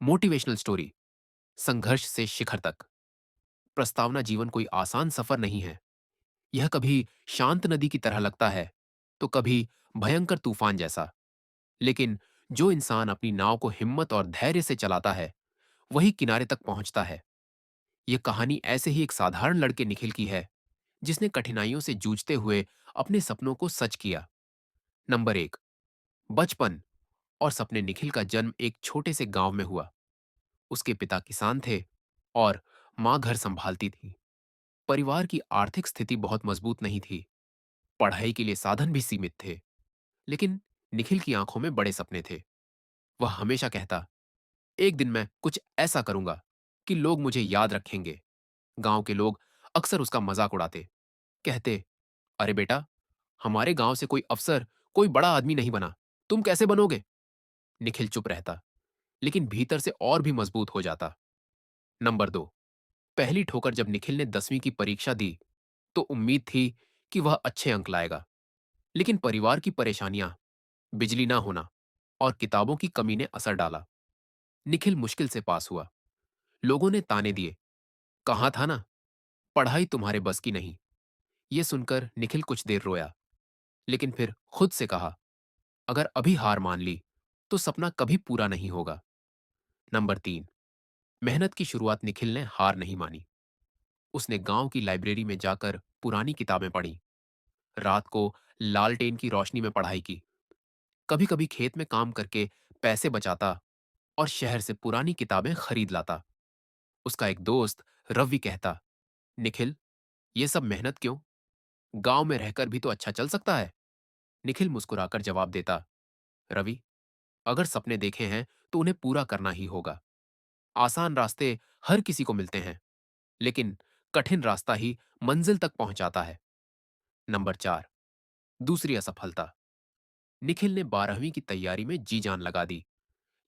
Motivational story, संघर्ष से शिखर तक। प्रस्तावना जीवन कोई आसान सफर नहीं है। यह कभी शांत नदी की तरह लगता है, तो कभी भयंकर तूफान जैसा। लेकिन जो इंसान अपनी नाव को हिम्मत और धैर्य से चलाता है, वही किनारे तक पहुंचता है। यह कहानी ऐसे ही एक साधारण लड़के निखिल की है, जिसने कठिनाइयों से जूझते हुए अपने सपनों को सच किया। नंबर एक, बचपन और सपने। निखिल का जन्म एक छोटे से गांव में हुआ। उसके पिता किसान थे और मां घर संभालती थी। परिवार की आर्थिक स्थिति बहुत मजबूत नहीं थी। पढ़ाई के लिए साधन भी सीमित थे। लेकिन निखिल की आंखों में बड़े सपने थे। वह हमेशा कहता, एक दिन मैं कुछ ऐसा करूंगा कि लोग मुझे याद रखेंगे। गांव के लोग अक्सर उसका मजाक उड़ाते, कहते, अरे बेटा, हमारे गांव से कोई अफसर, कोई बड़ा आदमी नहीं बना, तुम कैसे बनोगे? निखिल चुप रहता, लेकिन भीतर से और भी मजबूत हो जाता। नंबर दो, पहली ठोकर। जब निखिल ने 10वीं की परीक्षा दी, तो उम्मीद थी कि वह अच्छे अंक लाएगा। लेकिन परिवार की परेशानियां, बिजली ना होना और किताबों की कमी ने असर डाला। निखिल मुश्किल से पास हुआ। लोगों ने ताने दिए, कहा था ना, पढ़ाई तुम्हारे बस की नहीं। यह सुनकर निखिल कुछ देर रोया, लेकिन फिर खुद से कहा, अगर अभी हार मान ली तो सपना कभी पूरा नहीं होगा। नंबर तीन, मेहनत की शुरुआत। निखिल ने हार नहीं मानी। उसने गांव की लाइब्रेरी में जाकर पुरानी किताबें पढ़ी। रात को लालटेन की रोशनी में पढ़ाई की। कभी कभी खेत में काम करके पैसे बचाता और शहर से पुरानी किताबें खरीद लाता। उसका एक दोस्त रवि कहता, निखिल, ये सब मेहनत क्यों? गांव में रहकर भी तो अच्छा चल सकता है। निखिल मुस्कुराकर जवाब देता, रवि, अगर सपने देखे हैं तो उन्हें पूरा करना ही होगा। आसान रास्ते हर किसी को मिलते हैं, लेकिन कठिन रास्ता ही मंजिल तक पहुंचाता है। नंबर चार, दूसरी असफलता। निखिल ने 12वीं की तैयारी में जी जान लगा दी,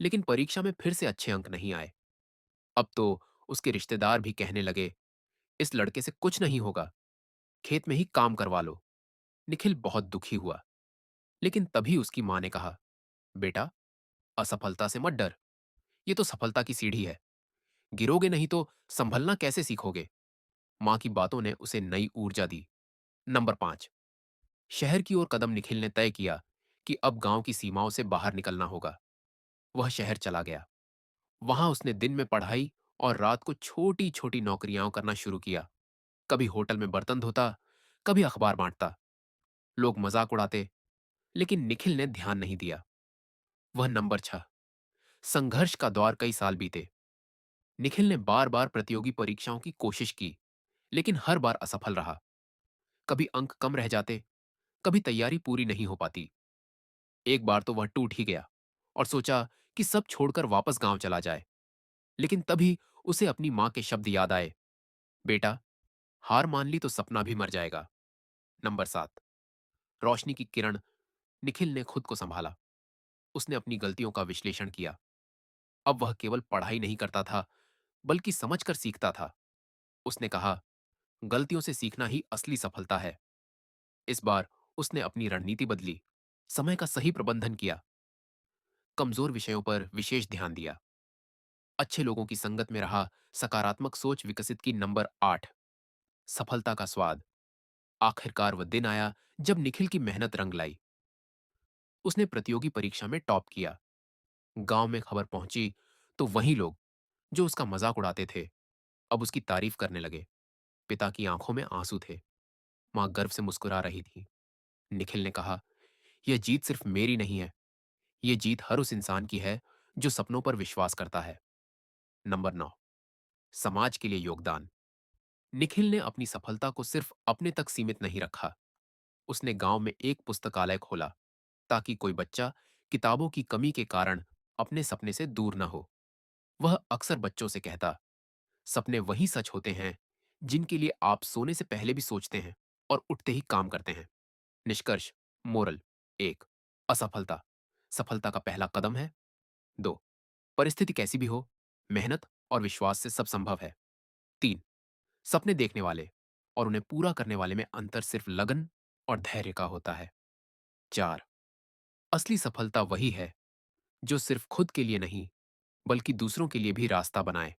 लेकिन परीक्षा में फिर से अच्छे अंक नहीं आए। अब तो उसके रिश्तेदार भी कहने लगे, इस लड़के से कुछ नहीं होगा, खेत में ही काम करवा लो। निखिल बहुत दुखी हुआ, लेकिन तभी उसकी मां ने कहा, बेटा, असफलता से मत डर। ये तो सफलता की सीढ़ी है। गिरोगे नहीं तो संभलना कैसे सीखोगे? मां की बातों ने उसे नई ऊर्जा दी। नंबर पांच, शहर की ओर कदम। निखिल ने तय किया कि अब गांव की सीमाओं से बाहर निकलना होगा। वह शहर चला गया। वहां उसने दिन में पढ़ाई और रात को छोटी छोटी नौकरियां करना शुरू किया। कभी होटल में बर्तन धोता, कभी अखबार बांटता। लोग मजाक उड़ाते, लेकिन निखिल ने ध्यान नहीं दिया। वह नंबर छह, संघर्ष का दौर। कई साल बीते। निखिल ने बार बार प्रतियोगी परीक्षाओं की कोशिश की, लेकिन हर बार असफल रहा। कभी अंक कम रह जाते, कभी तैयारी पूरी नहीं हो पाती। एक बार तो वह टूट ही गया और सोचा कि सब छोड़कर वापस गांव चला जाए। लेकिन तभी उसे अपनी मां के शब्द याद आए, बेटा, हार मान ली तो सपना भी मर जाएगा। नंबर सात, रोशनी की किरण। निखिल ने खुद को संभाला। उसने अपनी गलतियों का विश्लेषण किया। अब वह केवल पढ़ाई नहीं करता था, बल्कि समझकर सीखता था। उसने कहा, गलतियों से सीखना ही असली सफलता है। इस बार उसने अपनी रणनीति बदली, समय का सही प्रबंधन किया, कमजोर विषयों पर विशेष ध्यान दिया, अच्छे लोगों की संगत में रहा, सकारात्मक सोच विकसित की। नंबर आठ, सफलता का स्वाद। आखिरकार वह दिन आया जब निखिल की मेहनत रंग लाई। उसने प्रतियोगी परीक्षा में टॉप किया। गांव में खबर पहुंची तो वही लोग जो उसका मजाक उड़ाते थे, अब उसकी तारीफ करने लगे। पिता की आंखों में आंसू थे। मां गर्व से मुस्कुरा रही थी। निखिल ने कहा, यह जीत सिर्फ मेरी नहीं है, यह जीत हर उस इंसान की है जो सपनों पर विश्वास करता है। नंबर नौ, समाज के लिए योगदान। निखिल ने अपनी सफलता को सिर्फ अपने तक सीमित नहीं रखा। उसने गांव में एक पुस्तकालय खोला, ताकि कोई बच्चा किताबों की कमी के कारण अपने सपने से दूर न हो। वह अक्सर बच्चों से कहता, सपने वही सच होते हैं जिनके लिए आप सोने से पहले भी सोचते हैं और उठते ही काम करते हैं। निष्कर्ष, मोरल एक, असफलता सफलता का पहला कदम है। दो, परिस्थिति कैसी भी हो, मेहनत और विश्वास से सब संभव है। तीन, सपने देखने वाले और उन्हें पूरा करने वाले में अंतर सिर्फ लगन और धैर्य का होता है। चार, असली सफलता वही है जो सिर्फ खुद के लिए नहीं, बल्कि दूसरों के लिए भी रास्ता बनाए।